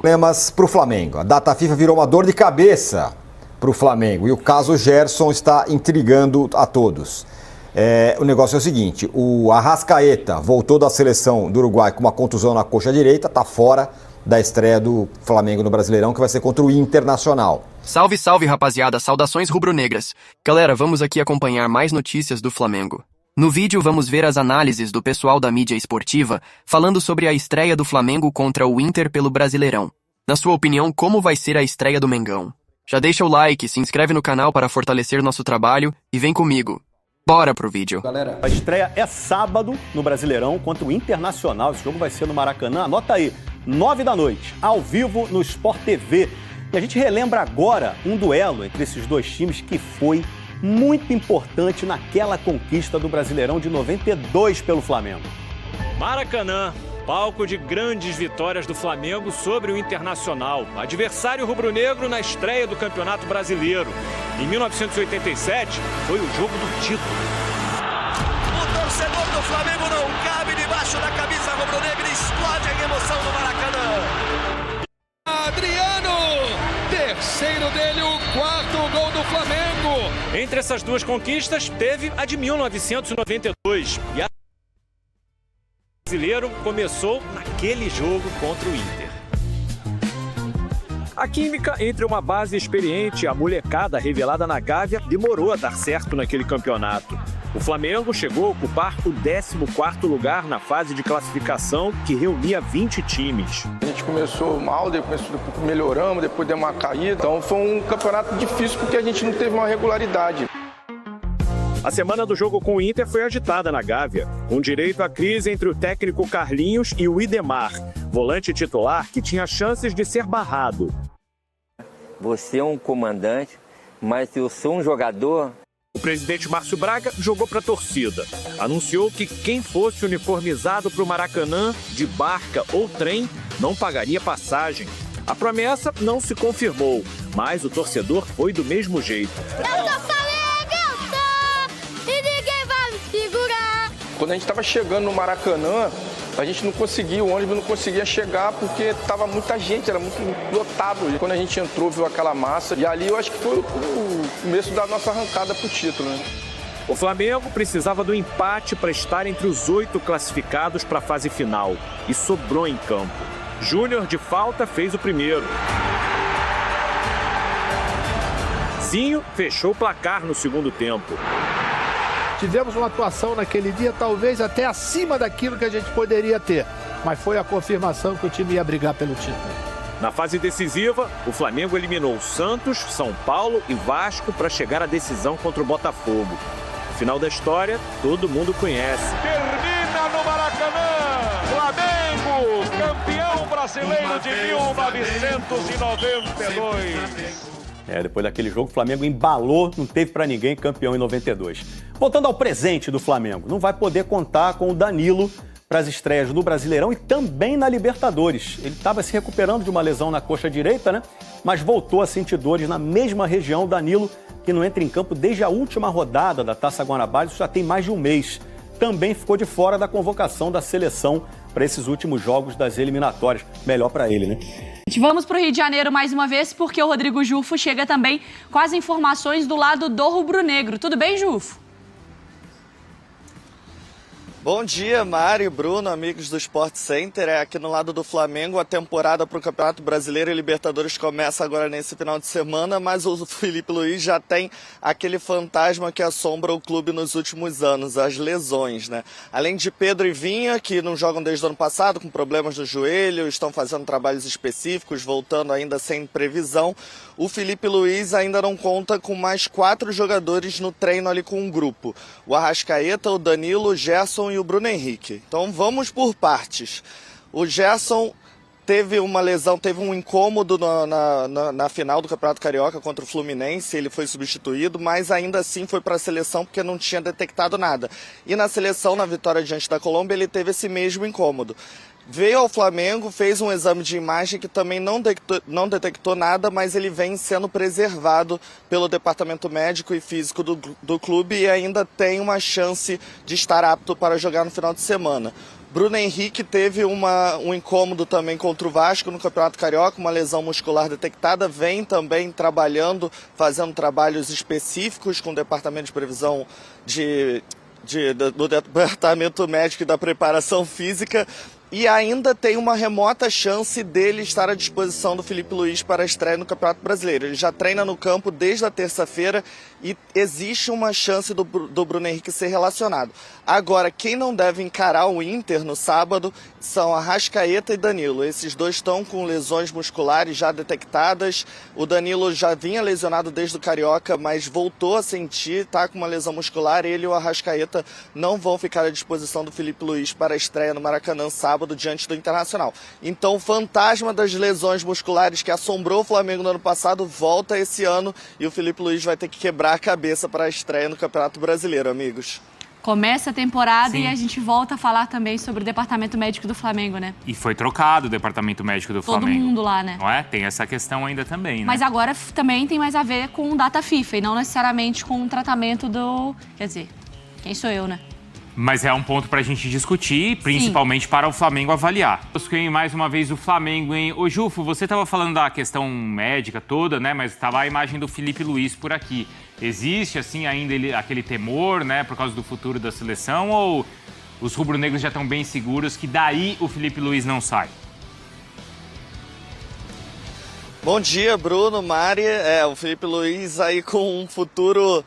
Problemas para o Flamengo. A data FIFA virou uma dor de cabeça para o Flamengo e o caso Gerson está intrigando a todos. O negócio é o seguinte, o Arrascaeta voltou da seleção do Uruguai com uma contusão na coxa direita, está fora da estreia do Flamengo no Brasileirão, que vai ser contra o Internacional. Salve, salve, rapaziada, saudações rubro-negras. Galera, vamos aqui acompanhar mais notícias do Flamengo. No vídeo vamos ver as análises do pessoal da mídia esportiva falando sobre a estreia do Flamengo contra o Inter pelo Brasileirão. Na sua opinião, como vai ser a estreia do Mengão? Já deixa o like, se inscreve no canal para fortalecer nosso trabalho e vem comigo. Bora pro vídeo. Galera, a estreia é sábado no Brasileirão contra o Internacional. Esse jogo vai ser no Maracanã. Anota aí, 9 da noite, ao vivo no Sport TV. E a gente relembra agora um duelo entre esses dois times que foi muito importante naquela conquista do Brasileirão de 92 pelo Flamengo. Maracanã, palco de grandes vitórias do Flamengo sobre o Internacional, adversário rubro-negro na estreia do Campeonato Brasileiro. Em 1987, foi o jogo do título. O torcedor do Flamengo não cabe debaixo da camisa rubro-negra e explode em emoção no Maracanã. Adriano, terceiro dele, o quarto gol do Flamengo. Entre essas duas conquistas, teve a de 1992. E a brasileiro começou naquele jogo contra o Inter. A química entre uma base experiente e a molecada revelada na Gávea demorou a dar certo naquele campeonato. O Flamengo chegou a ocupar o 14º lugar na fase de classificação, que reunia 20 times. A gente começou mal, depois melhoramos, depois deu uma caída. Então foi um campeonato difícil porque a gente não teve uma regularidade. A semana do jogo com o Inter foi agitada na Gávea, com direito à crise entre o técnico Carlinhos e o Idemar, volante titular que tinha chances de ser barrado. Você é um comandante, mas eu sou um jogador. O presidente Márcio Braga jogou para a torcida. Anunciou que quem fosse uniformizado para o Maracanã, de barca ou trem, não pagaria passagem. A promessa não se confirmou, mas o torcedor foi do mesmo jeito. Eu tô Flamengo, eu tô! E ninguém vai me segurar! Quando a gente estava chegando no Maracanã, a gente não conseguia, o ônibus não conseguia chegar porque estava muita gente, era muito lotado. E quando a gente entrou, viu aquela massa, e ali eu acho que foi o começo da nossa arrancada para o título, né? O Flamengo precisava do empate para estar entre os 8 classificados para a fase final e sobrou em campo. Júnior de falta fez o primeiro. Zinho fechou o placar no segundo tempo. Tivemos uma atuação naquele dia talvez até acima daquilo que a gente poderia ter, mas foi a confirmação que o time ia brigar pelo título. Na fase decisiva, o Flamengo eliminou Santos, São Paulo e Vasco para chegar à decisão contra o Botafogo. O final da história, todo mundo conhece. Termina no Maracanã, Flamengo, campeão brasileiro de 1992. Depois daquele jogo, o Flamengo embalou, não teve pra ninguém, campeão em 92. Voltando ao presente do Flamengo, não vai poder contar com o Danilo para as estreias no Brasileirão e também na Libertadores. Ele estava se recuperando de uma lesão na coxa direita, né? Mas voltou a sentir dores na mesma região. Danilo, que não entra em campo desde a última rodada da Taça Guanabara, isso já tem mais de um mês. Também ficou de fora da convocação da seleção para esses últimos jogos das eliminatórias. Melhor para ele, né? Vamos para o Rio de Janeiro mais uma vez, porque o Rodrigo Jufo chega também com as informações do lado do rubro-negro. Tudo bem, Jufo? Bom dia, Mário, Bruno, amigos do Sport Center. Aqui no lado do Flamengo, a temporada para o Campeonato Brasileiro e Libertadores começa agora nesse final de semana, mas o Felipe Luiz já tem aquele fantasma que assombra o clube nos últimos anos, as lesões, né? Além de Pedro e Vinha, que não jogam desde o ano passado, com problemas no joelho, estão fazendo trabalhos específicos, voltando ainda sem previsão, o Felipe Luiz ainda não conta com mais 4 jogadores no treino ali com um grupo. O Arrascaeta, o Danilo, o Gerson e o Bruno Henrique. Então vamos por partes. O Gerson teve uma lesão, teve um incômodo na final do Campeonato Carioca contra o Fluminense, ele foi substituído, mas ainda assim foi para a seleção porque não tinha detectado nada. E na seleção, na vitória diante da Colômbia, ele teve esse mesmo incômodo. Veio ao Flamengo, fez um exame de imagem que também não detectou nada, mas ele vem sendo preservado pelo departamento médico e físico do clube e ainda tem uma chance de estar apto para jogar no final de semana. Bruno Henrique teve um incômodo também contra o Vasco no Campeonato Carioca, uma lesão muscular detectada, vem também trabalhando, fazendo trabalhos específicos com o Departamento de Previsão do Departamento Médico e da Preparação Física. E ainda tem uma remota chance dele estar à disposição do Filipe Luís para a estreia no Campeonato Brasileiro. Ele já treina no campo desde a terça-feira e existe uma chance do Bruno Henrique ser relacionado. Agora, quem não deve encarar o Inter no sábado são Arrascaeta e Danilo. Esses dois estão com lesões musculares já detectadas. O Danilo já vinha lesionado desde o Carioca, mas voltou a sentir, está com uma lesão muscular. Ele e o Arrascaeta não vão ficar à disposição do Filipe Luís para a estreia no Maracanã sábado diante do Internacional. Então o fantasma das lesões musculares que assombrou o Flamengo no ano passado volta esse ano e o Filipe Luís vai ter que quebrar a cabeça para a estreia no Campeonato Brasileiro, amigos. Começa a temporada Sim. E a gente volta a falar também sobre o Departamento Médico do Flamengo, né? E foi trocado o Departamento Médico do Flamengo. Todo mundo lá, né? Não é? Tem essa questão ainda também, né? Mas agora também tem mais a ver com data FIFA e não necessariamente com o tratamento do... Quer dizer, quem sou eu, né? Mas é um ponto pra gente discutir, principalmente para o Flamengo avaliar. Mais uma vez o Flamengo, hein? Ô, Jufo, você estava falando da questão médica toda, né? Mas estava a imagem do Filipe Luís por aqui. Existe, assim, ainda aquele temor, né? Por causa do futuro da seleção? Ou os rubro-negros já estão bem seguros que daí o Filipe Luís não sai? Bom dia, Bruno, Mari. O Filipe Luís aí com um futuro...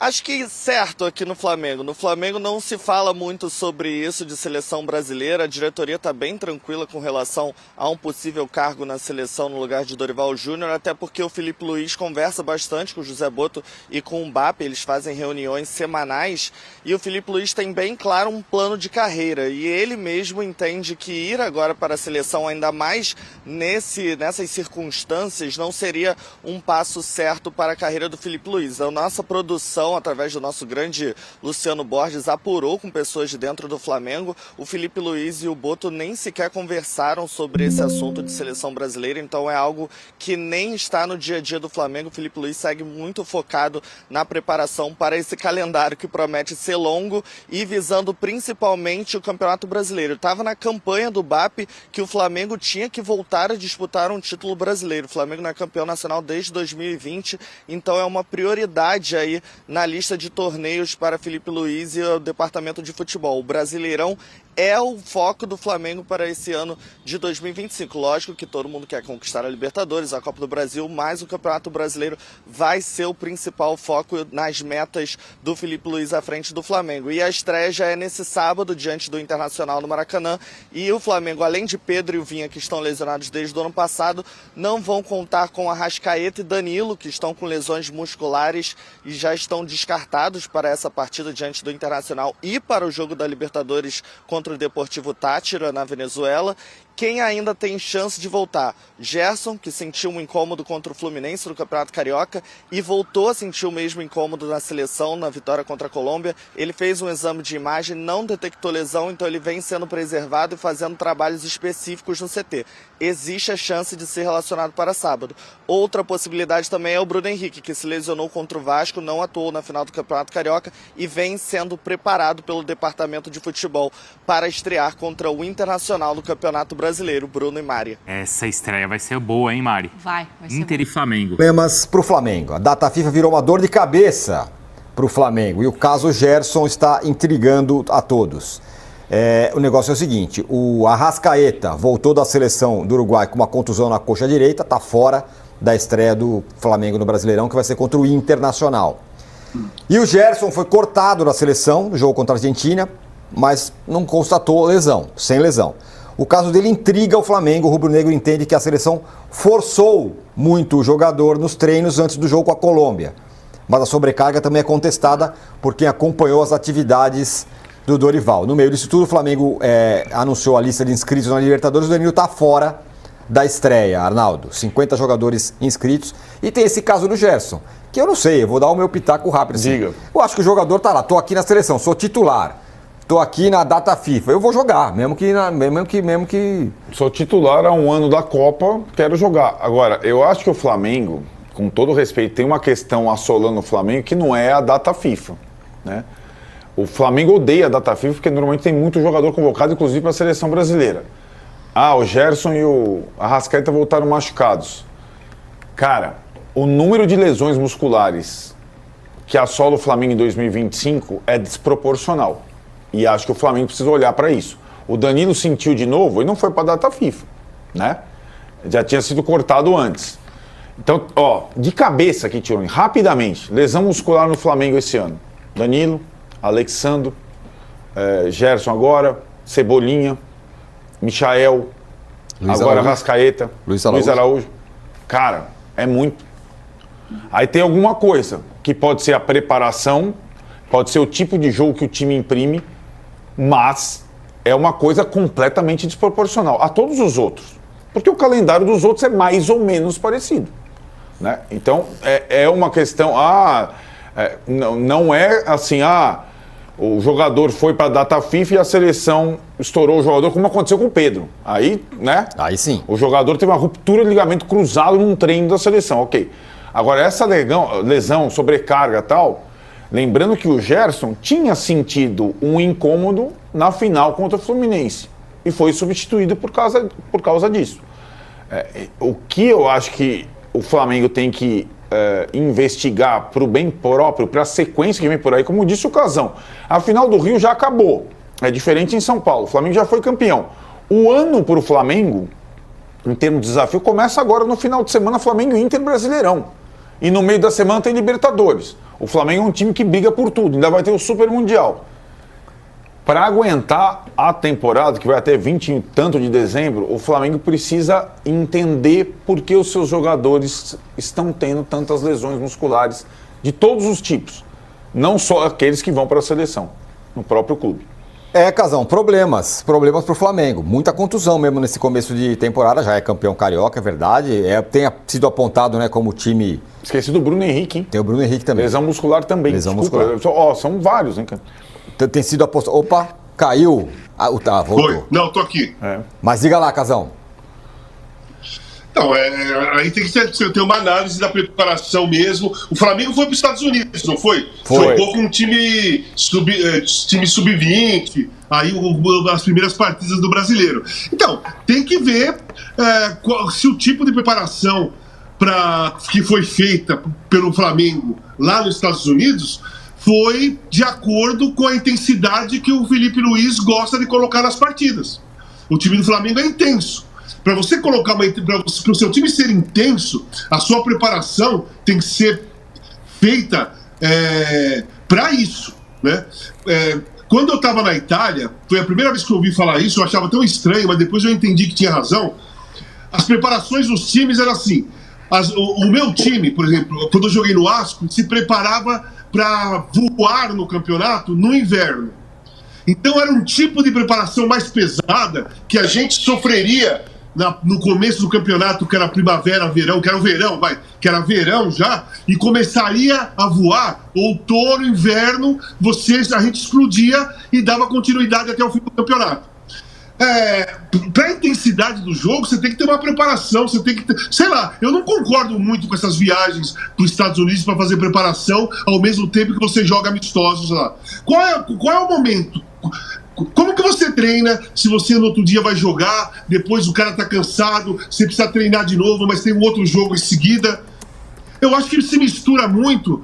Acho que certo aqui no Flamengo. No Flamengo não se fala muito sobre isso de seleção brasileira. A diretoria está bem tranquila com relação a um possível cargo na seleção no lugar de Dorival Júnior, até porque o Filipe Luís conversa bastante com o José Botto e com o Mbappé. Eles fazem reuniões semanais e o Filipe Luís tem bem claro um plano de carreira. E ele mesmo entende que ir agora para a seleção, ainda mais nessas circunstâncias, não seria um passo certo para a carreira do Filipe Luís. A nossa produção, através do nosso grande Luciano Borges, apurou com pessoas de dentro do Flamengo. O Filipe Luís e o Botto nem sequer conversaram sobre esse assunto de seleção brasileira, então é algo que nem está no dia a dia do Flamengo. O Filipe Luís segue muito focado na preparação para esse calendário que promete ser longo e visando principalmente o Campeonato Brasileiro. Estava na campanha do BAP que o Flamengo tinha que voltar a disputar um título brasileiro. O Flamengo não é campeão nacional desde 2020, então é uma prioridade aí na lista de torneios para Filipe Luís e o Departamento de Futebol. O Brasileirão é o foco do Flamengo para esse ano de 2025. Lógico que todo mundo quer conquistar a Libertadores, a Copa do Brasil, mas o Campeonato Brasileiro vai ser o principal foco nas metas do Filipe Luís à frente do Flamengo. E a estreia já é nesse sábado, diante do Internacional no Maracanã. E o Flamengo, além de Pedro e o Vinha, que estão lesionados desde o ano passado, não vão contar com Arrascaeta e Danilo, que estão com lesões musculares e já estão descartados para essa partida diante do Internacional e para o jogo da Libertadores contra o Deportivo Táchira, na Venezuela. Quem ainda tem chance de voltar? Gerson, que sentiu um incômodo contra o Fluminense no Campeonato Carioca e voltou a sentir o mesmo incômodo na seleção, na vitória contra a Colômbia. Ele fez um exame de imagem, não detectou lesão, então ele vem sendo preservado e fazendo trabalhos específicos no CT. Existe a chance de ser relacionado para sábado. Outra possibilidade também é o Bruno Henrique, que se lesionou contra o Vasco, não atuou na final do Campeonato Carioca e vem sendo preparado pelo Departamento de Futebol para estrear contra o Internacional no Campeonato Brasileiro, Bruno e Mari. Essa estreia vai ser boa, hein, Mari? Vai ser Inter boa. E Flamengo. Problemas para o Flamengo. A data FIFA virou uma dor de cabeça para o Flamengo e o caso Gerson está intrigando a todos. O negócio é o seguinte, o Arrascaeta voltou da seleção do Uruguai com uma contusão na coxa direita, está fora da estreia do Flamengo no Brasileirão, que vai ser contra o Internacional. E o Gerson foi cortado da seleção no jogo contra a Argentina, mas não constatou lesão, sem lesão. O caso dele intriga o Flamengo. O rubro-negro entende que a seleção forçou muito o jogador nos treinos antes do jogo com a Colômbia. Mas a sobrecarga também é contestada por quem acompanhou as atividades do Dorival. No meio disso tudo, o Flamengo anunciou a lista de inscritos na Libertadores. O Danilo está fora da estreia, Arnaldo. 50 jogadores inscritos. E tem esse caso do Gerson, que eu não sei, eu vou dar o meu pitaco rápido. Assim. Diga. Eu acho que o jogador tá lá, tô aqui na seleção, sou titular. Tô aqui na data FIFA, eu vou jogar, mesmo que... Sou titular há um ano da Copa, quero jogar. Agora, eu acho que o Flamengo, com todo respeito, tem uma questão assolando o Flamengo que não é a data FIFA, né? o Flamengo odeia a data FIFA porque normalmente tem muito jogador convocado, inclusive para a seleção brasileira. O Gerson e o Arrascaeta voltaram machucados. Cara, o número de lesões musculares que assola o Flamengo em 2025 é desproporcional. E acho que o Flamengo precisa olhar para isso. O Danilo sentiu de novo e não foi para a data FIFA, né? Já tinha sido cortado antes. Então, de cabeça aqui, Tironi, rapidamente, lesão muscular no Flamengo esse ano. Danilo, Alexandro, Gerson agora, Cebolinha, Michael, agora Arrascaeta, Luiz Araújo. Cara, é muito. Aí tem alguma coisa que pode ser a preparação, pode ser o tipo de jogo que o time imprime, mas é uma coisa completamente desproporcional a todos os outros. Porque o calendário dos outros é mais ou menos parecido, né? Então, é uma questão... não é assim, o jogador foi para a data FIFA e a seleção estourou o jogador, como aconteceu com o Pedro. Aí, né? Aí sim. O jogador teve uma ruptura de ligamento cruzado num treino da seleção, ok. Agora, essa lesão, sobrecarga e tal, lembrando que o Gerson tinha sentido um incômodo na final contra o Fluminense e foi substituído por causa disso. O que eu acho que o Flamengo tem que investigar para o bem próprio, para a sequência que vem por aí, como disse o Casão, a final do Rio já acabou, é diferente em São Paulo, o Flamengo já foi campeão. O ano para o Flamengo, em termos de desafio, começa agora no final de semana, Flamengo e Inter Brasileirão, e no meio da semana tem Libertadores. O Flamengo é um time que briga por tudo, ainda vai ter o Super Mundial. Para aguentar a temporada, que vai até 20 e tanto de dezembro, o Flamengo precisa entender por que os seus jogadores estão tendo tantas lesões musculares de todos os tipos. Não só aqueles que vão para a seleção, no próprio clube. Casão, problemas para o Flamengo. Muita contusão mesmo nesse começo de temporada, já é campeão carioca, é verdade. Tem sido apontado, né, como time... Esqueci do Bruno Henrique, hein? Tem o Bruno Henrique também. Lesão muscular também. Muscular. São vários, hein, cara? Tem sido apostado. Opa, caiu. Voltou. Oi. Não, tô aqui. Mas diga lá, Casão. Não, aí tem que ter uma análise da preparação mesmo. O Flamengo foi para os Estados Unidos, não foi? Jogou com um time sub-20, aí as primeiras partidas do Brasileiro. Então, tem que ver se o tipo de preparação que foi feita pelo Flamengo lá nos Estados Unidos foi de acordo com a intensidade que o Felipe Luiz gosta de colocar nas partidas. O time do Flamengo é intenso. Para você colocar para o seu time ser intenso, a sua preparação tem que ser feita para isso, né? Quando eu estava na Itália, foi a primeira vez que eu ouvi falar isso, eu achava tão estranho, mas depois eu entendi que tinha razão. As preparações dos times eram assim. O meu time, por exemplo, quando eu joguei no Asco, se preparava para voar no campeonato no inverno. Então era um tipo de preparação mais pesada que a gente sofreria no começo do campeonato, que era primavera, verão, que era verão já, e começaria a voar outono, inverno, a gente explodia e dava continuidade até o fim do campeonato. Para a intensidade do jogo, você tem que ter uma preparação, você tem que ter, sei lá, eu não concordo muito com essas viagens para os Estados Unidos para fazer preparação ao mesmo tempo que você joga amistosos lá. Qual é o momento? Como que você treina se você no outro dia vai jogar, depois o cara tá cansado, você precisa treinar de novo, mas tem um outro jogo em seguida? Eu acho que se mistura muito,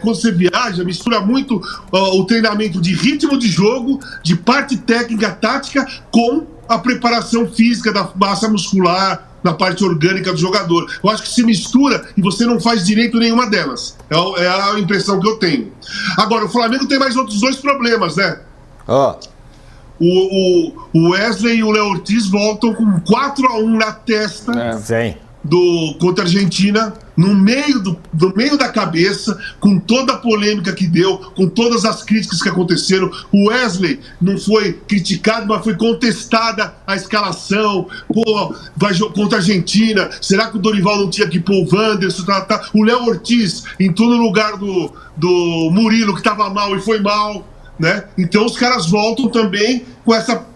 quando você viaja, mistura muito o treinamento de ritmo de jogo, de parte técnica, tática, com a preparação física da massa muscular, da parte orgânica do jogador. Eu acho que se mistura e você não faz direito nenhuma delas. É a impressão que eu tenho. Agora, o Flamengo tem mais outros dois problemas, né? O Wesley e o Léo Ortiz voltam com 4-1 na testa contra a Argentina, no meio da cabeça, com toda a polêmica que deu, com todas as críticas que aconteceram. O Wesley não foi criticado, mas foi contestada a escalação. Vai contra a Argentina, será que o Dorival não tinha que pôr o Wanderson? O Léo Ortiz entrou no lugar do Murilo, que estava mal e foi mal, né? Então os caras voltam também com essa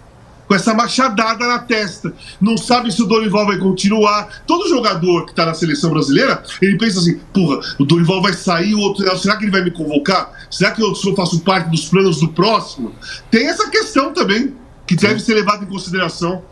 com essa machadada na testa. Não sabe se o Dorival vai continuar. Todo jogador que está na seleção brasileira, ele pensa assim, porra, o Dorival vai sair, o outro, será que ele vai me convocar? Será que eu faço parte dos planos do próximo? Tem essa questão também, que deve ser levada em consideração.